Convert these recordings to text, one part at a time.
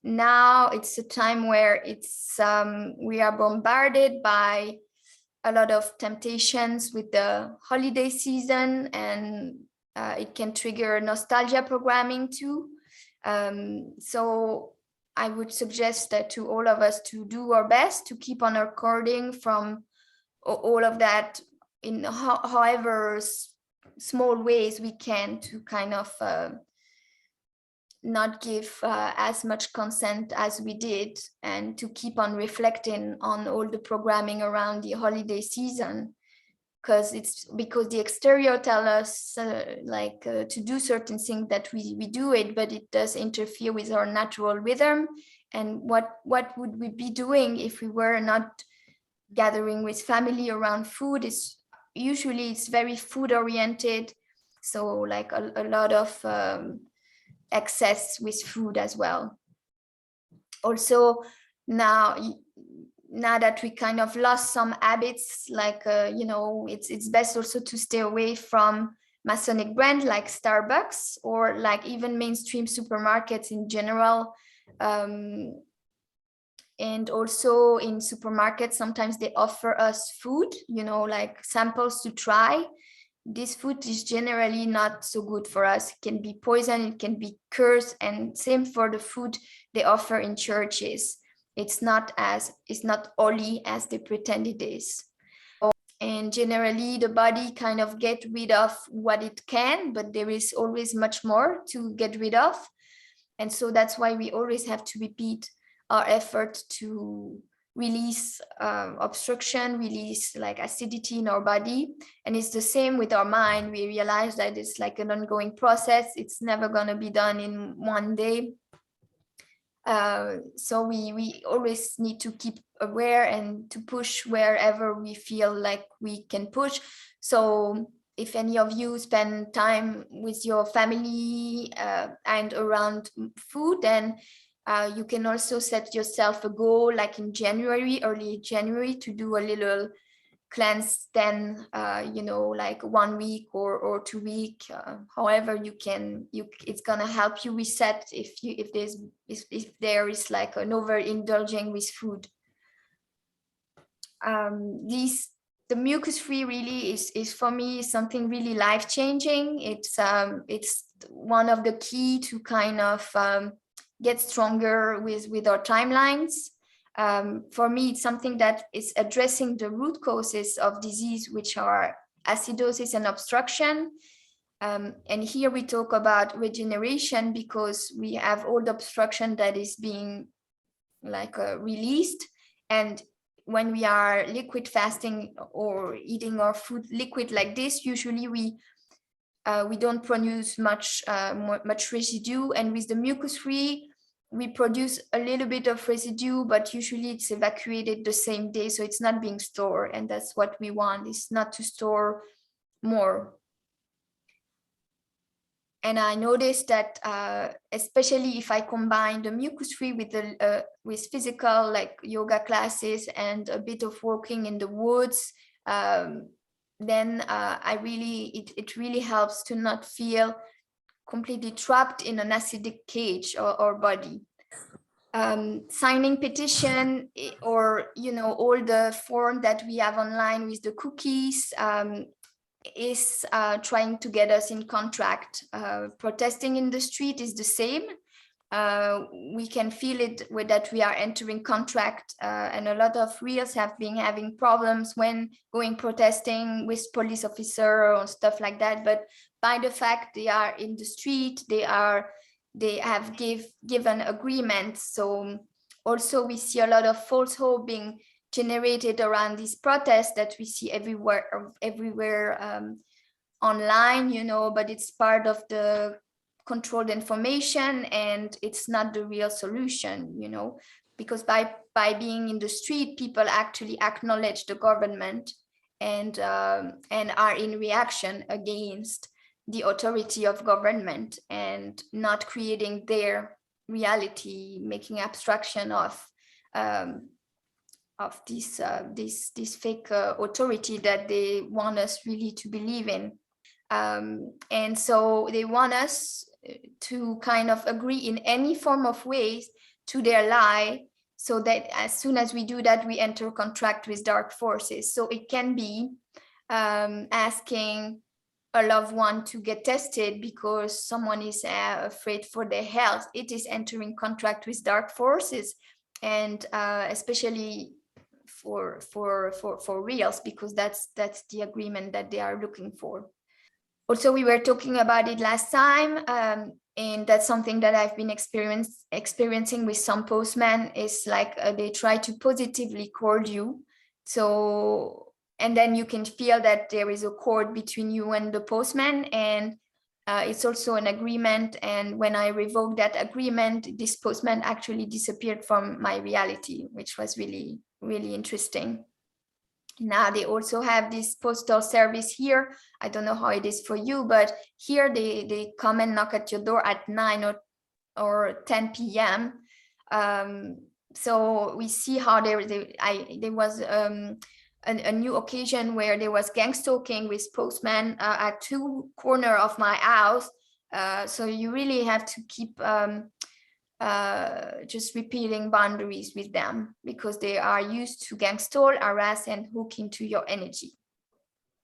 Now it's a time where we are bombarded by a lot of temptations with the holiday season, and it can trigger nostalgia programming too. So I would suggest that to all of us to do our best to keep on uncording from all of that in however small ways we can, to kind of not give as much consent as we did, and to keep on reflecting on all the programming around the holiday season, because the exterior tell us to do certain things, that we do it, but it does interfere with our natural rhythm. And what would we be doing if we were not gathering with family around food? Is usually it's very food oriented, so like a lot of excess with food as well. Also, now that we kind of lost some habits, like it's best also to stay away from maconic brand like Starbucks, or like even mainstream supermarkets in general. And also in supermarkets, sometimes they offer us food, like samples to try. This food is generally not so good for us. It can be poison, it can be cursed, and same for the food they offer in churches. It's not holy as they pretend it is. And generally the body kind of get rid of what it can, but there is always much more to get rid of. And so that's why we always have to repeat our effort to release obstruction, release like acidity in our body. And it's the same with our mind. We realize that it's like an ongoing process. It's never going to be done in one day. So we always need to keep aware and to push wherever we feel like we can push. So if any of you spend time with your family and around food, then you can also set yourself a goal, like in January, early January, to do a little cleanse, then like 1 week or 2 week, however you can. It's gonna help you reset if there is like an overindulging with food. The mucus free really is for me something really life-changing. It's one of the key to kind of get stronger with our timelines. For me, it's something that is addressing the root causes of disease, which are acidosis and obstruction. And here we talk about regeneration, because we have all the obstruction that is being like released. And when we are liquid fasting or eating our food liquid like this, usually we don't produce much residue. And with the mucus free, we produce a little bit of residue, but usually it's evacuated the same day, so it's not being stored. And that's what we want, is not to store more. And I noticed that especially if I combine the mucus free with physical, like yoga classes and a bit of walking in the woods, then it really helps to not feel completely trapped in an acidic cage or body. Signing petition, or all the form that we have online with the cookies, is trying to get us in contract. Protesting in the street is the same. We can feel it with that we are entering contract, and a lot of reels have been having problems when going protesting with police officer or stuff like that. But by the fact they are in the street, they have given agreements. So also we see a lot of false hope being generated around these protests that we see everywhere online, but it's part of the controlled information, and it's not the real solution, because by being in the street, people actually acknowledge the government and are in reaction against the authority of government, and not creating their reality, making abstraction of this fake authority that they want us really to believe in. And so they want us to kind of agree in any form of ways to their lie, so that as soon as we do that, we enter contract with dark forces. So it can be asking a loved one to get tested because someone is afraid for their health. It is entering contract with dark forces, and especially for reals, because that's the agreement that they are looking for. Also, we were talking about it last time, and that's something that I've been experiencing with some postmen, is like they try to positively cord you. So, and then you can feel that there is a cord between you and the postman, and it's also an agreement. And when I revoked that agreement, this postman actually disappeared from my reality, which was really, really interesting. Now they also have this postal service here. I don't know how it is for you, but here they come and knock at your door at 9 or 10 p.m. So we see how there was a new occasion where there was gangstalking with postmen at 2 corners of my house. So you really have to keep just repeating boundaries with them, because they are used to gangstal, harass, and hook into your energy,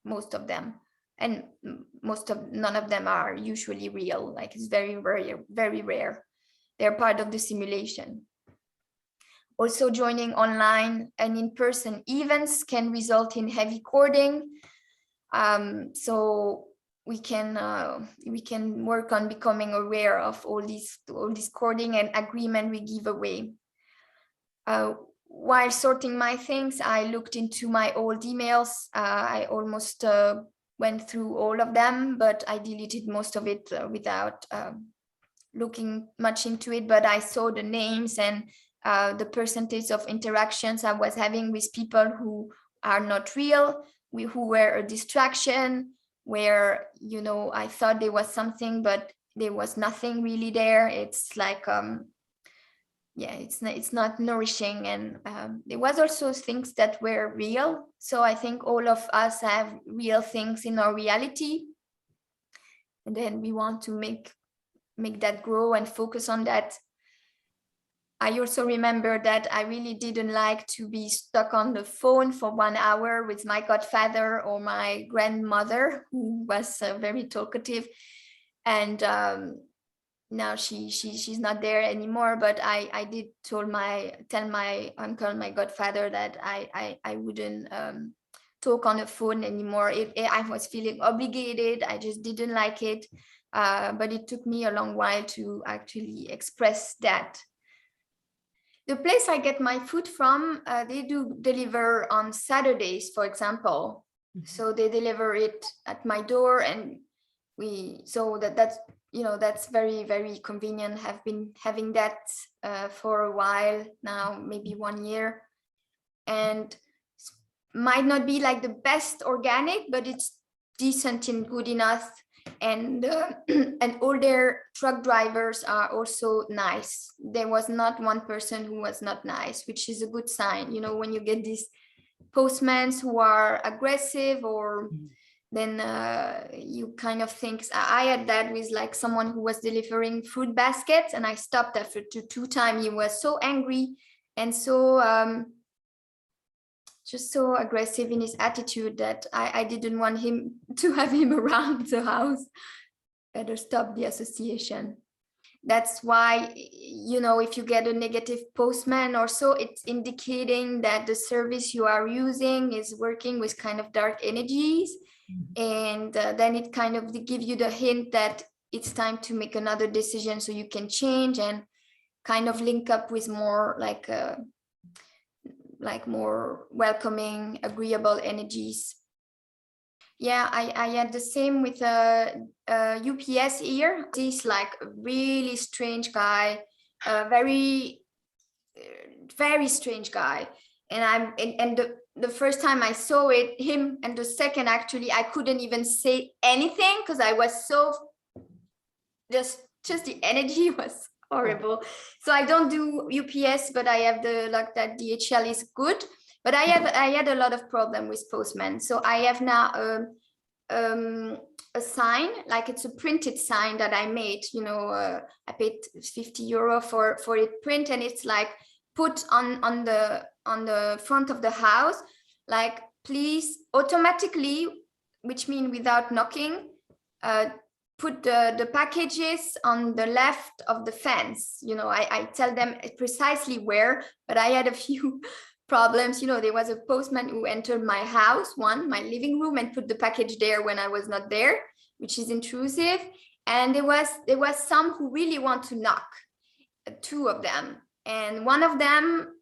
most of them. And none of them are usually real. Like, it's very rare, very rare. They're part of the simulation. Also, joining online and in-person events can result in heavy cording. So we can work on becoming aware of all this cording and agreement we give away. While sorting my things, I looked into my old emails. I almost went through all of them, but I deleted most of it without looking much into it. But I saw the names and the percentage of interactions I was having with people who are not real, who were a distraction, where, you know, I thought there was something, but there was nothing really there. It's like, yeah, it's not nourishing. And there was also things that were real. So I think all of us have real things in our reality. And then we want to make that grow and focus on that. I also remember that I really didn't like to be stuck on the phone for 1 hour with my godfather or my grandmother, who was very talkative. And now she's not there anymore. But I did tell my uncle, my godfather, that I wouldn't talk on the phone anymore. I was feeling obligated. I just didn't like it. But it took me a long while to actually express that. The place I get my food from, they do deliver on Saturdays, for example. Mm-hmm. So they deliver it at my door, and that's, you know, that's very, very convenient. Have been having that for a while now, maybe 1 year, and might not be like the best organic, but it's decent and good enough. And and all their truck drivers are also nice. There was not one person who was not nice, which is a good sign. You know, when you get these postmen who are aggressive, or then you kind of think. I had that with like someone who was delivering food baskets, and I stopped after two times. He was so angry and so just so aggressive in his attitude that I didn't want to have him around the house. Better stop the association. That's why, you know, if you get a negative postman or so, it's indicating that the service you are using is working with kind of dark energies. Mm-hmm. And then it kind of give you the hint that it's time to make another decision, so you can change and kind of link up with more like more welcoming, agreeable energies. Yeah, I had the same with UPS here. This like a really strange guy, very, very strange guy. And the first time I saw him, and the second actually, I couldn't even say anything because I was so just the energy was horrible. So I don't do UPS, but I have the luck that DHL is good. But I had a lot of problem with postmen. So I have now a sign, like it's a printed sign that I made, you know, I paid €50 for it print, and it's like put on the front of the house, like please automatically, which means without knocking, put the packages on the left of the fence. You know, I tell them precisely where, but I had a few problems. You know, there was a postman who entered my house, my living room, and put the package there when I was not there, which is intrusive. And there was some who really want to knock, two of them. And one of them,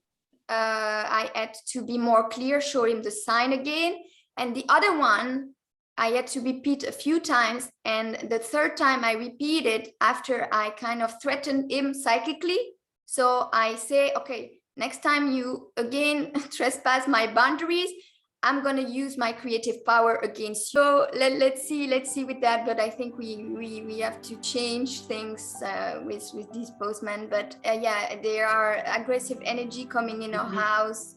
I had to be more clear, show him the sign again. And the other one, I had to repeat a few times. And the third time I repeated after I kind of threatened him psychically. So I say, okay, next time you again trespass my boundaries, I'm going to use my creative power against you. So let's see with that. But I think we have to change things with these postmen. But yeah, there are aggressive energy coming in our house.